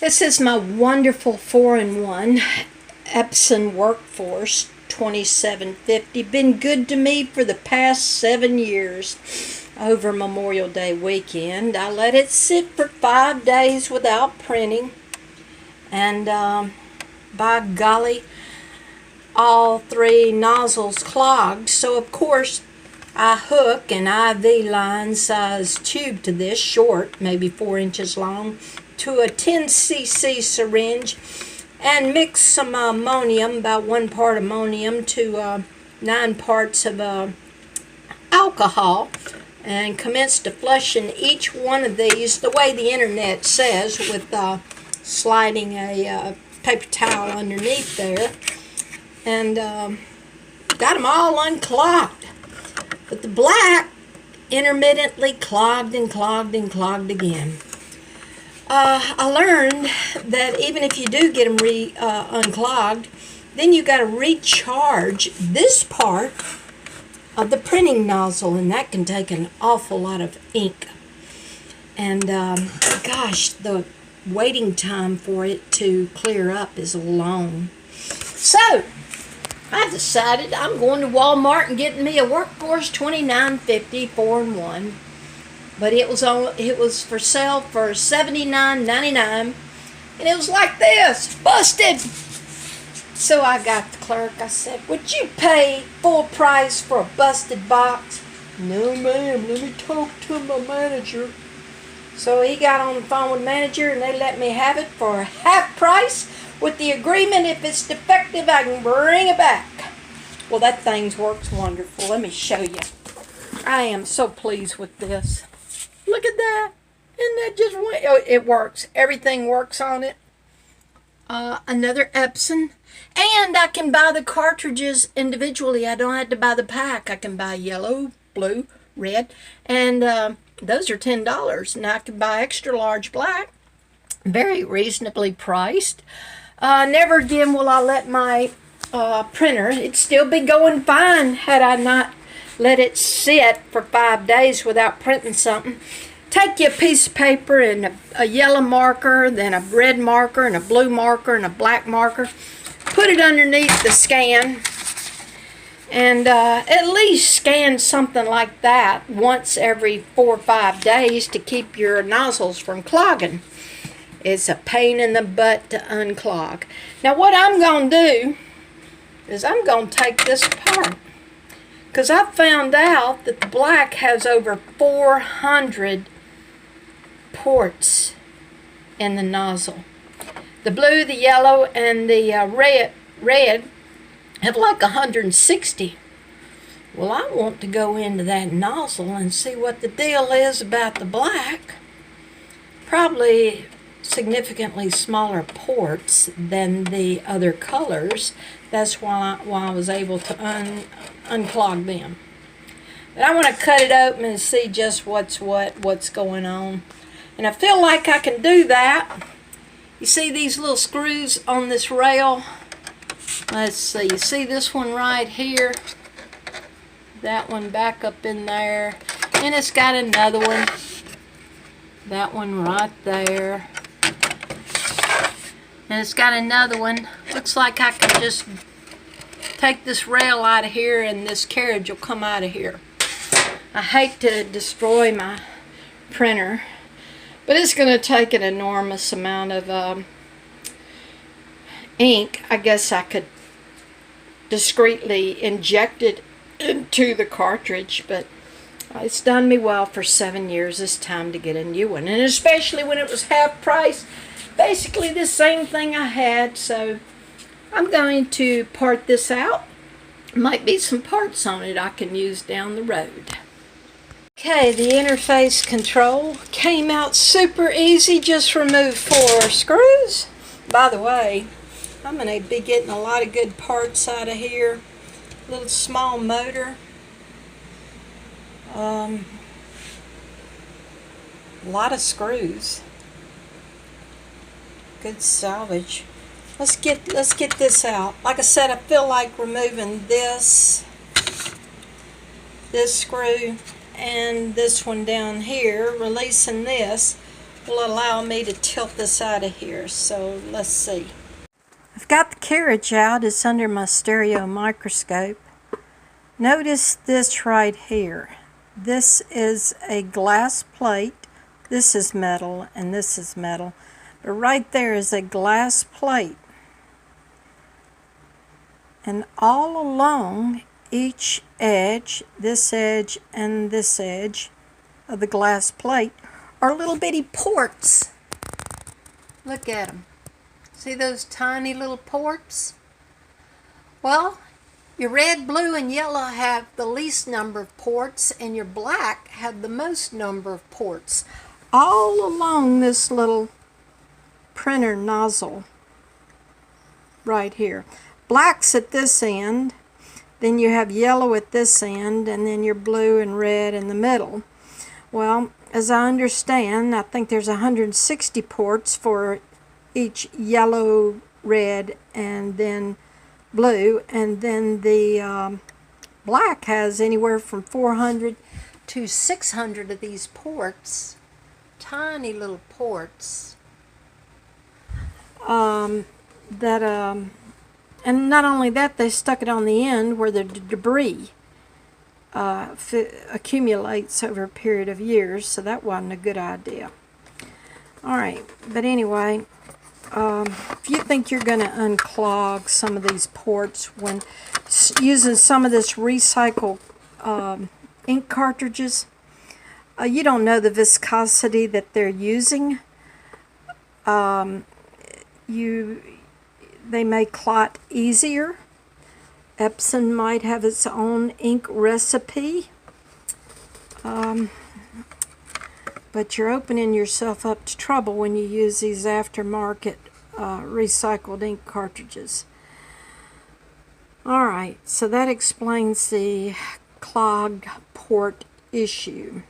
This is my wonderful 4-in-1 Epson Workforce 2750. Been good to me for the past 7 years. Over Memorial Day weekend, I let it sit for 5 days without printing, and by golly, all 3 nozzles clogged. So of course I hook an IV line size tube to this, short, maybe 4 inches long, to a 10 cc syringe and mix some ammonium, about 1 part ammonium to 9 parts of alcohol, and commence to flushing each one of these the way the internet says, with sliding a paper towel underneath there, and got them all unclogged. But the black intermittently clogged and clogged and clogged again. I learned that even if you do get them unclogged, then you got to recharge this part of the printing nozzle, and that can take an awful lot of ink. And gosh, the waiting time for it to clear up is long. So I decided I'm going to Walmart and getting me a Workforce 2950 4-in-1. But it was for sale for $79.99, and it was like this, busted. So I got the clerk. I said, "Would you pay full price for a busted box?" "No, ma'am. Let me talk to my manager." So he got on the phone with the manager, and they let me have it for half price, with the agreement if it's defective, I can bring it back. Well, that thing works wonderful. Let me show you. I am so pleased with this. Look at that. And that just went. Oh, it works. Everything works on it. Another Epson. And I can buy the cartridges individually. I don't have to buy the pack. I can buy yellow, blue, red. And those are $10. Now I can buy extra large black. Very reasonably priced. Never again will I let my printer. It'd still be going fine had I not let it sit for 5 days without printing something. Take you a piece of paper and a yellow marker, then a red marker and a blue marker and a black marker. Put it underneath the scan, and at least scan something like that once every 4 or 5 days to keep your nozzles from clogging. It's a pain in the butt to unclog. Now what I'm going to do is I'm going to take this apart, because I found out that the black has over 400 ports in the nozzle. The blue, the yellow, and the red have like 160. Well, I want to go into that nozzle and see what the deal is about the black. Probably significantly smaller ports than the other colors. That's why I was able to unclog them. But I want to cut it open and see just what's going on. And I feel like I can do that. You see these little screws on this rail? Let's see. You see this one right here? That one back up in there. And it's got another one. That one right there. And it's got another one. Looks like I can just take this rail out of here and this carriage will come out of here. I hate to destroy my printer, but it's going to take an enormous amount of ink. I guess I could discreetly inject it into the cartridge, but it's done me well for 7 years. It's time to get a new one, and especially when it was half price. Basically the same thing I had, so I'm going to part this out. Might be some parts on it I can use down the road. Okay, the interface control came out super easy. Just remove 4 screws. By the way, I'm going to be getting a lot of good parts out of here. Little small motor. A lot of screws. Good salvage. Let's get this out. Like I said, I feel like removing this screw and this one down here, releasing this, will allow me to tilt this out of here. So let's see. I've got the carriage out. It's under my stereo microscope. Notice this right here. This is a glass plate. This is metal and this is metal. But right there is a glass plate. And all along each edge, this edge and this edge of the glass plate, are little bitty ports. Look at them. See those tiny little ports? Well, your red, blue, and yellow have the least number of ports, and your black have the most number of ports. All along this little printer nozzle right here. Black's at this end, then you have yellow at this end, and then your blue and red in the middle. Well, as I understand, I think there's 160 ports for each yellow, red, and then blue, and then the black has anywhere from 400 to 600 of these ports, tiny little ports, and not only that, they stuck it on the end where the debris accumulates over a period of years, so that wasn't a good idea. Alright, but anyway, if you think you're going to unclog some of these ports when using some of this recycled ink cartridges, you don't know the viscosity that they're using. They may clot easier. Epson might have its own ink recipe. But you're opening yourself up to trouble when you use these aftermarket recycled ink cartridges. Alright, so that explains the clogged port issue.